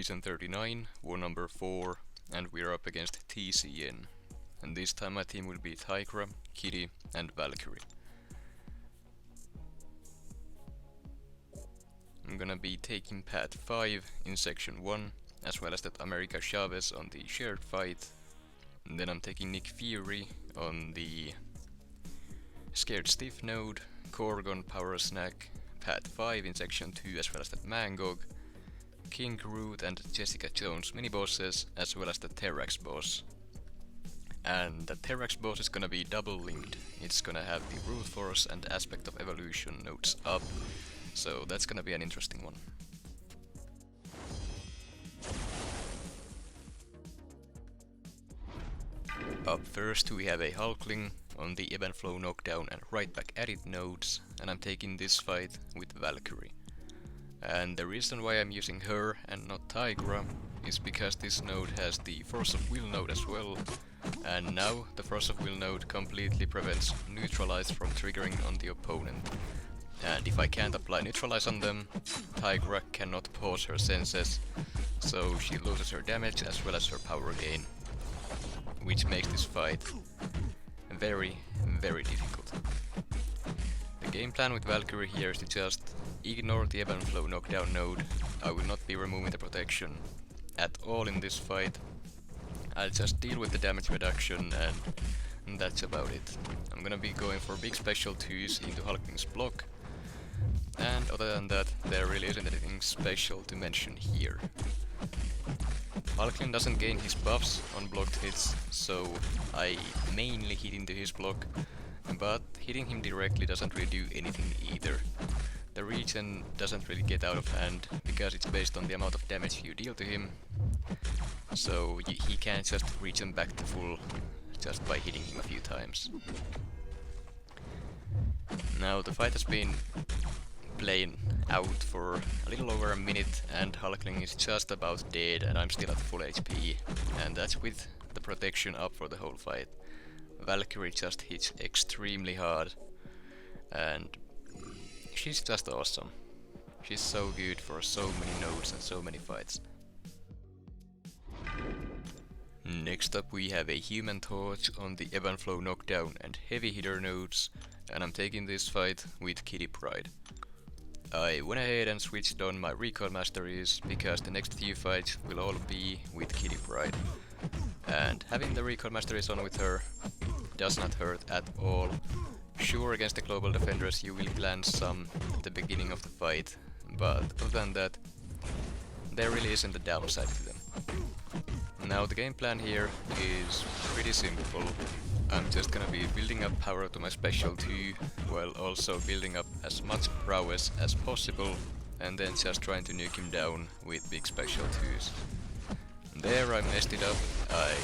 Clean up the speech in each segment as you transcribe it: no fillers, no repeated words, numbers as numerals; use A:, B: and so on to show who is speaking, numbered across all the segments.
A: S39, war number 4, and we're up against TCN. And this time my team will be Tigra, Kitty and Valkyrie. I'm gonna be taking path 5 in section 1, as well as that America Chavez on the shared fight. And then I'm taking Nick Fury on the Scared Stiff node, Korg on Power Snack, path 5 in section 2, as well as that Mangog, King Groot and Jessica Jones mini-bosses, as well as the Terrax boss. And the Terrax boss is gonna be double linked. It's gonna have the brute force and aspect of evolution nodes up, so that's gonna be an interesting one. Up first we have a Hulkling on the ebb and flow knockdown and right back at it nodes, and I'm taking this fight with Valkyrie. And the reason why I'm using her and not Tigra is because this node has the Force of Will node as well, and now the Force of Will node completely prevents Neutralize from triggering on the opponent. And if I can't apply Neutralize on them, Tigra cannot pause her senses, so she loses her damage as well as her power gain, which makes this fight very, very difficult. The game plan with Valkyrie here is to just ignore the ebb and flow knockdown node. I will not be removing the protection at all in this fight. I'll just deal with the damage reduction and that's about it. I'm gonna be going for big special 2s into Hulkling's block, and other than that there really isn't anything special to mention here. Hulkling doesn't gain his buffs on blocked hits, so I mainly hit into his block, but hitting him directly doesn't really do anything either. The regen doesn't really get out of hand, because it's based on the amount of damage you deal to him, so he can't just regen back to full just by hitting him a few times. Now the fight has been playing out for a little over a minute, and Hulkling is just about dead and I'm still at full HP, and that's with the protection up for the whole fight. Valkyrie just hits extremely hard, and she's just awesome. She's so good for so many nodes and so many fights. Next up we have a Human Torch on the ebb and flow knockdown and heavy hitter nodes, and I'm taking this fight with Kitty Pryde. I went ahead and switched on my recoil masteries because the next few fights will all be with Kitty Pryde. And having the recoil masteries on with her does not hurt at all. Sure, against the global defenders you will land some at the beginning of the fight, but other than that, there really isn't a downside to them. Now the game plan here is pretty simple. I'm just gonna be building up power to my special 2, while also building up as much prowess as possible, and then just trying to nuke him down with big special 2s. There I messed it up. I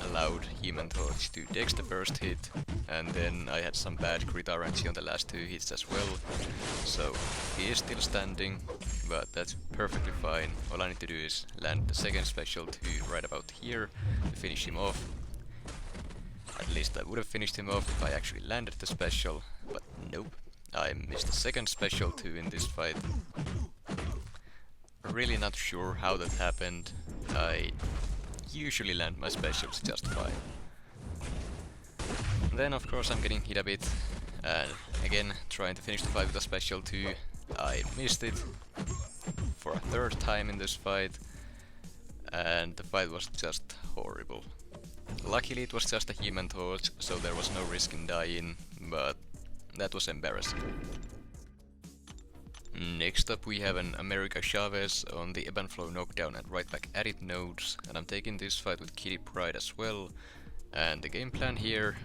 A: allowed Human Torch to dex the first hit, and then I had some bad crit RNG on the last 2 hits as well, so he is still standing, but that's perfectly fine. All I need to do is land the second special 2 right about here to finish him off. At least I would have finished him off if I actually landed the special, but nope, I missed the second special 2 in this fight. Really not sure how that happened. I usually land my specials just fine. Then of course I'm getting hit a bit, and again trying to finish the fight with a special 2. I missed it for a third time in this fight, and the fight was just horrible. Luckily it was just a Human Torch, so there was no risk in dying, but that was embarrassing. Next up we have an America Chavez on the ebb and flow knockdown and right back at it nodes, and I'm taking this fight with Kitty Pryde as well. And the game plan here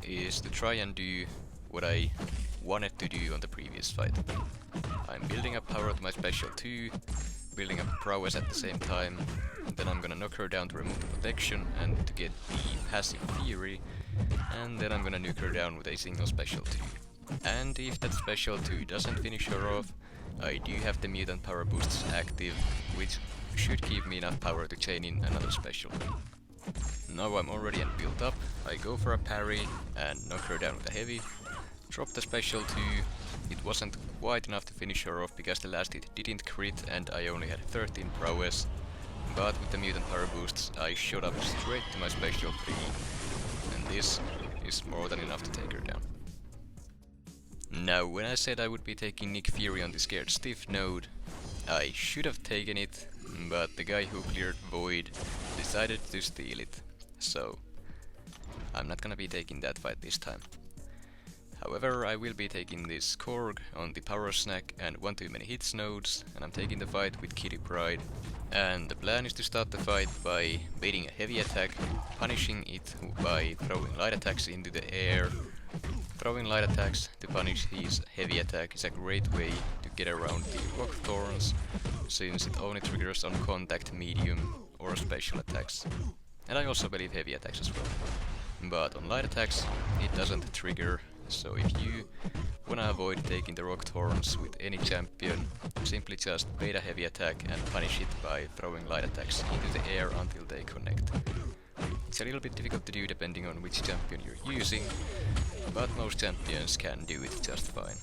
A: is to try and do what I wanted to do on the previous fight. I'm building up power to my special 2, building up prowess at the same time, then I'm gonna knock her down to remove the protection and to get the passive Fury, and then I'm gonna nuke her down with a single special 2. And if that special 2 doesn't finish her off, I do have the mutant power boosts active, which should give me enough power to chain in another special. Now I'm already built up, I go for a parry and knock her down with a heavy, drop the special 2. It wasn't quite enough to finish her off because the last hit didn't crit and I only had 13 prowess, but with the mutant power boosts I shot up straight to my special 3, and this is more than enough to take her down. Now, when I said I would be taking Nick Fury on the Scared Stiff node, I should have taken it, but the guy who cleared Void decided to steal it, so I'm not gonna be taking that fight this time. However, I will be taking this Korg on the Power Snack and One Too Many Hits nodes, and I'm taking the fight with Kitty Pryde. And the plan is to start the fight by baiting a heavy attack, punishing it by throwing light attacks into the air. Throwing light attacks to punish his heavy attack is a great way to get around the rock thorns, since it only triggers on contact, medium or special attacks. And I also believe heavy attacks as well. But on light attacks it doesn't trigger, so if you wanna avoid taking the rock thorns with any champion, simply just bait a heavy attack and punish it by throwing light attacks into the air until they connect. It's a little bit difficult to do depending on which champion you're using, but most champions can do it just fine.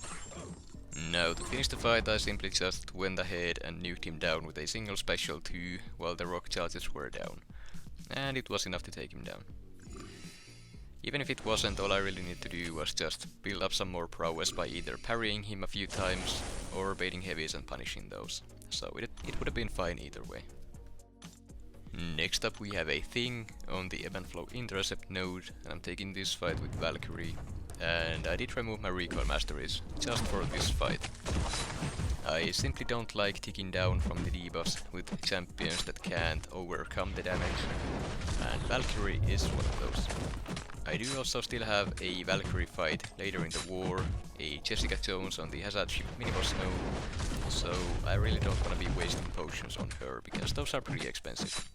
A: Now, to finish the fight I simply just went ahead and nuked him down with a single special 2 while the rock charges were down. And it was enough to take him down. Even if it wasn't, all I really need to do was just build up some more prowess by either parrying him a few times or baiting heavies and punishing those. So it would have been fine either way. Next up we have a Thing on the Ebb and Flow Intercept node, and I'm taking this fight with Valkyrie. And I did remove my recoil masteries just for this fight. I simply don't like ticking down from the debuffs with champions that can't overcome the damage, and Valkyrie is one of those. I do also still have a Valkyrie fight later in the war, a Jessica Jones on the Hazard Ship miniboss node, so I really don't want to be wasting potions on her, because those are pretty expensive.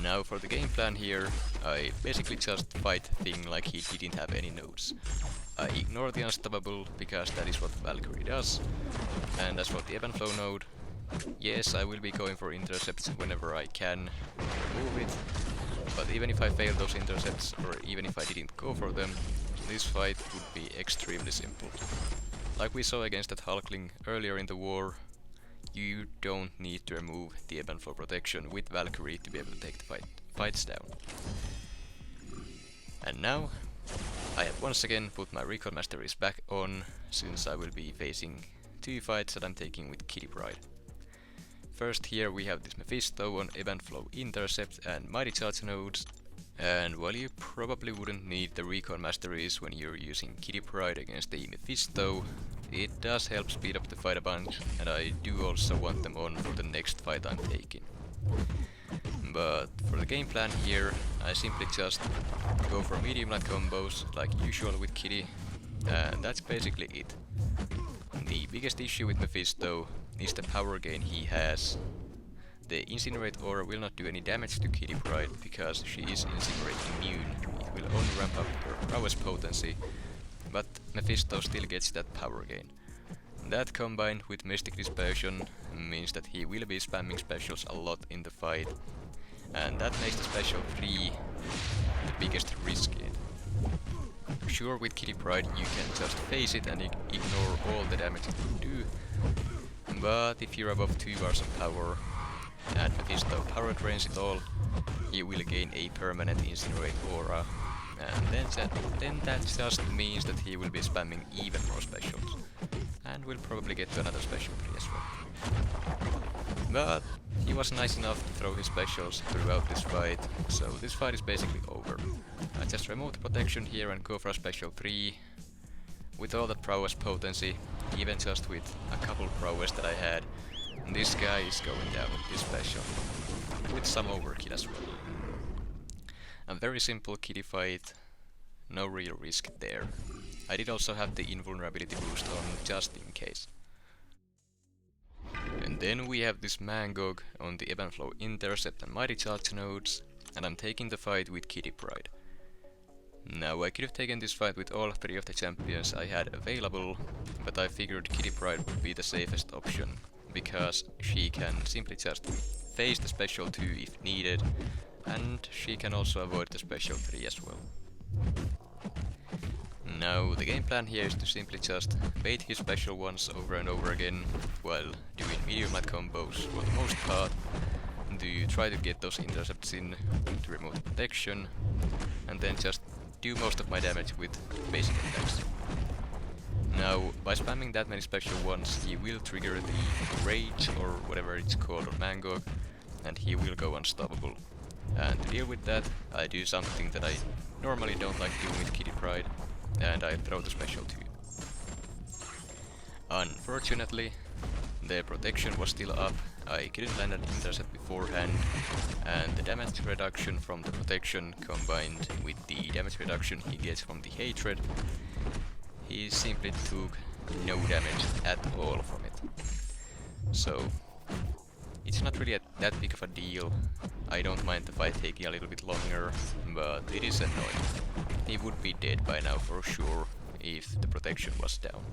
A: Now for the game plan here, I basically just fight Thing like he didn't have any nodes. I ignore the Unstoppable, because that is what Valkyrie does, and as for the Ebb and Flow node, yes, I will be going for intercepts whenever I can remove it, but even if I fail those intercepts, or even if I didn't go for them, this fight would be extremely simple. Like we saw against that Hulkling earlier in the war, you don't need to remove the Ebb and Flow protection with Valkyrie to be able to take the fights down. And now, I have once again put my recoil masteries back on, since I will be facing 2 fights that I'm taking with Kitty Pryde. First here we have this Mephisto on Ebb and Flow Intercept and Mighty Charge nodes, and while you probably wouldn't need the recoil masteries when you're using Kitty Pryde against the Mephisto, it does help speed up the fight a bunch, and I do also want them on for the next fight I'm taking. But for the game plan here, I simply just go for medium light combos like usual with Kitty, and that's basically it. The biggest issue with Mephisto is the power gain he has. The Incinerate aura will not do any damage to Kitty Pryde because she is Incinerate immune. It will only ramp up her prowess potency, but Mephisto still gets that power gain. That combined with Mystic Dispersion means that he will be spamming specials a lot in the fight, and that makes the special 3 the biggest risk in. Sure, with Kitty Pryde you can just face it and ignore all the damage it will do, but if you're above 2 bars of power and Mephisto power drains it all, you will gain a permanent Incinerate aura, and then that just means that he will be spamming even more specials, and will probably get to another special 3 as well. But he was nice enough to throw his specials throughout this fight, so this fight is basically over. I just remove the protection here and go for a special 3. With all that prowess potency, even just with a couple prowess that I had, this guy is going down with this special. With some overkill as well. A very simple Kitty fight, no real risk there. I did also have the invulnerability boost on just in case. And then we have this Mangog on the Ebb and Flow Intercept and Mighty Charge nodes, and I'm taking the fight with Kitty Pryde. Now I could have taken this fight with all 3 of the champions I had available, but I figured Kitty Pryde would be the safest option, because she can simply just face the special 2 if needed, and she can also avoid the special 3 as well. Now the game plan here is to simply just bait his special ones over and over again while doing medium light combos for the most part, to try to get those intercepts in to remove the protection, and then just do most of my damage with basic attacks. Now, by spamming that many special ones, he will trigger the Rage, or whatever it's called, or Mangog, and he will go unstoppable. And to deal with that, I do something that I normally don't like doing with Pryde, and I throw the special to you. Unfortunately, the protection was still up, I couldn't land an intercept beforehand, and the damage reduction from the protection combined with the damage reduction he gets from the hatred, he simply took no damage at all from it. So, it's not really that big of a deal. I don't mind the fight taking a little bit longer, but it is annoying. He would be dead by now for sure if the protection was down.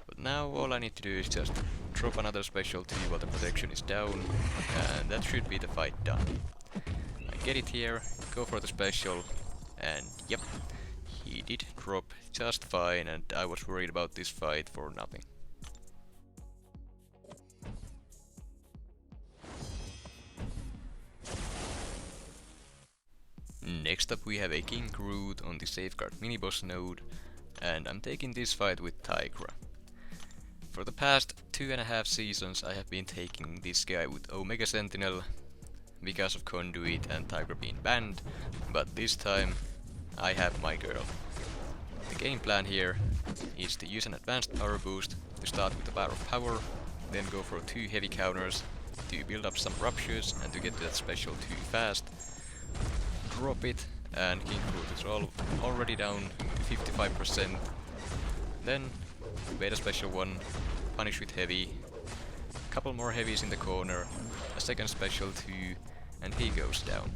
A: But now all I need to do is just drop another special to while the protection is down, and that should be the fight done. I get it here, go for the special, and yep, he did drop just fine, and I was worried about this fight for nothing. Next up we have a King Groot on the Safeguard mini-boss node, and I'm taking this fight with Tigra. For the past 2.5 seasons I have been taking this guy with Omega Sentinel because of Conduit and Tigra being banned, but this time I have my girl. The game plan here is to use an advanced power boost to start with a bar of power, then go for 2 heavy counters to build up some ruptures and to get that special too fast. Drop it, and King Groot is already down to 55%. Then bait a special one, punish with heavy, couple more heavies in the corner, a second special too, and he goes down.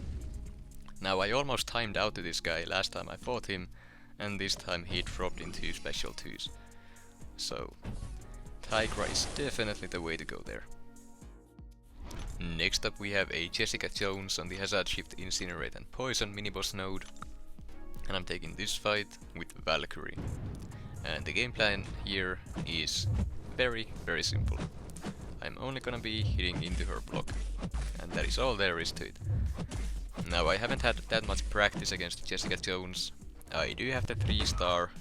A: Now I almost timed out to this guy last time I fought him, and this time he dropped in 2 special 2s. So Tigra is definitely the way to go there. Next up we have a Jessica Jones on the Hazard Shift, Incinerate and Poison mini-boss node, and I'm taking this fight with Valkyrie. And the game plan here is very simple. I'm only gonna be hitting into her block, and that is all there is to it. Now I haven't had that much practice against Jessica Jones. I do have the 3-star,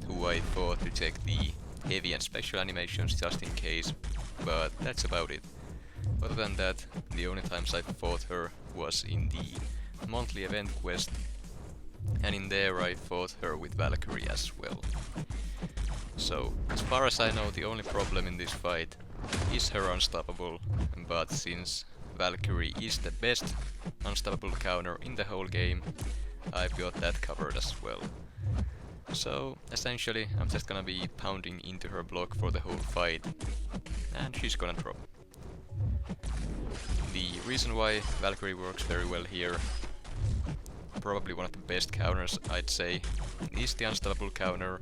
A: who I fought to check the heavy and special animations just in case, but that's about it. Other than that, the only times I fought her was in the monthly event quest, and in there I fought her with Valkyrie as well. So, as far as I know, the only problem in this fight is her unstoppable, but since Valkyrie is the best unstoppable counter in the whole game, I've got that covered as well. So, essentially, I'm just gonna be pounding into her block for the whole fight, and she's gonna drop. The reason why Valkyrie works very well here, probably one of the best counters I'd say, is the unstoppable counter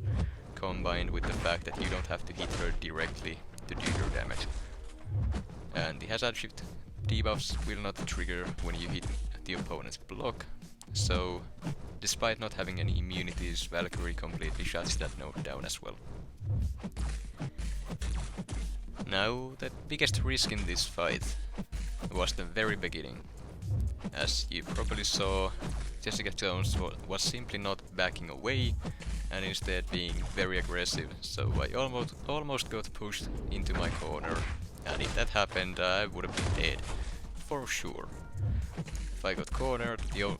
A: combined with the fact that you don't have to hit her directly to do your damage. And the Hazard Shift debuffs will not trigger when you hit the opponent's block, so despite not having any immunities, Valkyrie completely shuts that node down as well. Now, the biggest risk in this fight was the very beginning. As you probably saw, Jessica Jones was simply not backing away and instead being very aggressive, so I almost got pushed into my corner, and if that happened I would have been dead, for sure. If I got cornered, the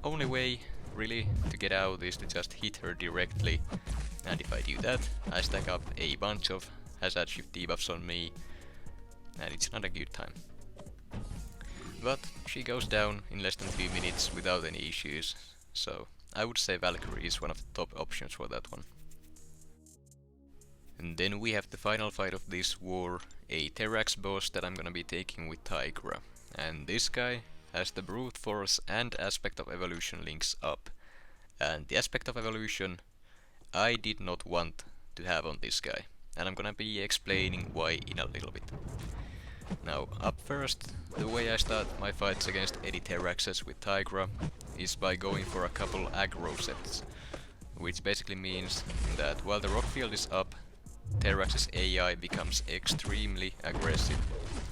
A: only way really to get out is to just hit her directly, and if I do that, I stack up a bunch of Hazard Shift debuffs on me, and it's not a good time. But she goes down in less than 2 minutes without any issues, so I would say Valkyrie is one of the top options for that one. And then we have the final fight of this war, a Terrax boss that I'm gonna be taking with Tigra. And this guy has the brute force and aspect of evolution links up. And the aspect of evolution I did not want to have on this guy, and I'm gonna be explaining why in a little bit. Now, up first, the way I start my fights against any Terraxes with Tigra is by going for a couple aggro sets. which basically means that while the rock field is up, Terrax's AI becomes extremely aggressive.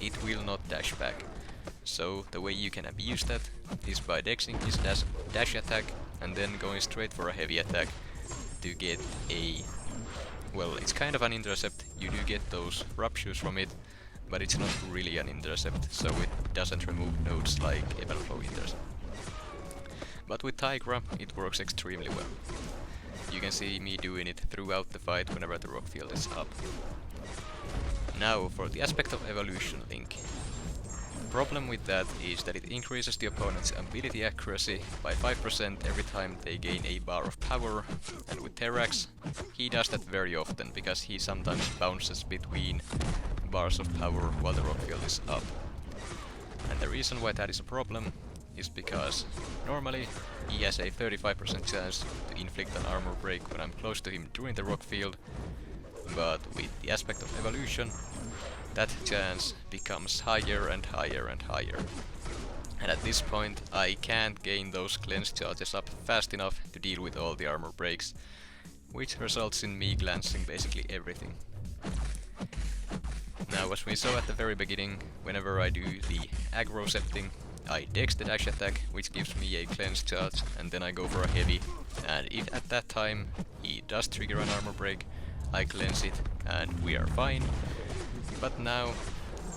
A: It will not dash back. So the way you can abuse that is by dexing his dash attack and then going straight for a heavy attack to get a... well, it's kind of an intercept. You do get those ruptures from it, but it's not really an intercept, so it doesn't remove nodes like Ebb and Flow intercept. But with Tigra, it works extremely well. You can see me doing it throughout the fight whenever the rock field is up. Now for the aspect of evolution link. Problem with that is that it increases the opponent's ability accuracy by 5% every time they gain a bar of power, and with Terrax, he does that very often because he sometimes bounces between bars of power while the rock field is up. And the reason why that is a problem is because normally he has a 35% chance to inflict an armor break when I'm close to him during the rock field, but with the aspect of evolution, that chance becomes higher and higher and higher. And at this point I can't gain those cleanse charges up fast enough to deal with all the armor breaks, which results in me glancing basically everything. Now, as we saw at the very beginning, whenever I do the aggro setting, I dex the dash attack, which gives me a cleanse charge, and then I go for a heavy, and if at that time he does trigger an armor break, I cleanse it and we are fine. But now,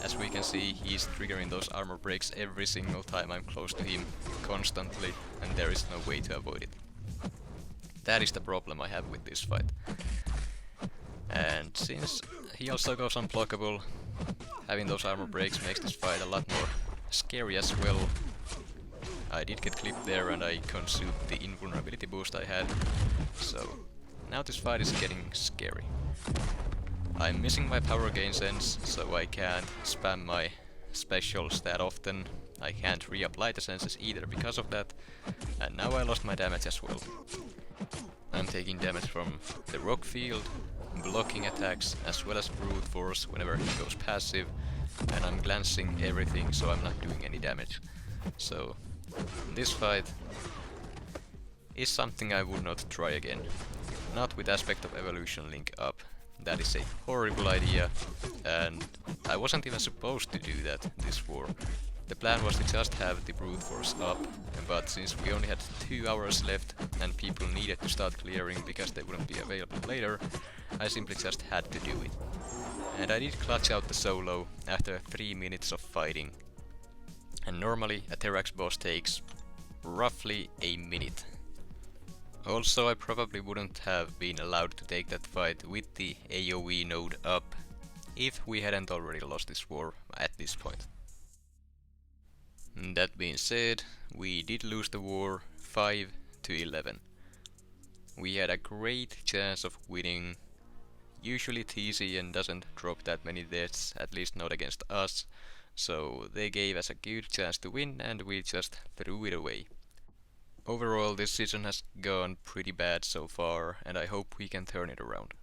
A: as we can see, he's triggering those armor breaks every single time I'm close to him, constantly, and there is no way to avoid it. That is the problem I have with this fight. And since he also goes unblockable, having those armor breaks makes this fight a lot more scary as well. I did get clipped there and I consumed the invulnerability boost I had, so now this fight is getting scary. I'm missing my power gain sense, so I can't spam my specials that often. I can't reapply the senses either because of that, and now I lost my damage as well. I'm taking damage from the rock field, blocking attacks, as well as brute force whenever he goes passive, and I'm glancing everything so I'm not doing any damage. So this fight is something I would not try again. Not with aspect of evolution link up. That is a horrible idea, and I wasn't even supposed to do that this war. The plan was to just have the brute force up, but since we only had 2 hours left and people needed to start clearing because they wouldn't be available later, I simply just had to do it. And I did clutch out the solo after 3 minutes of fighting. And normally a Terrax boss takes roughly a minute. Also, I probably wouldn't have been allowed to take that fight with the AoE node up if we hadn't already lost this war at this point. That being said, we did lose the war 5-11. We had a great chance of winning. Usually TCN doesn't drop that many deaths, at least not against us, so they gave us a good chance to win and we just threw it away. Overall, this season has gone pretty bad so far, and I hope we can turn it around.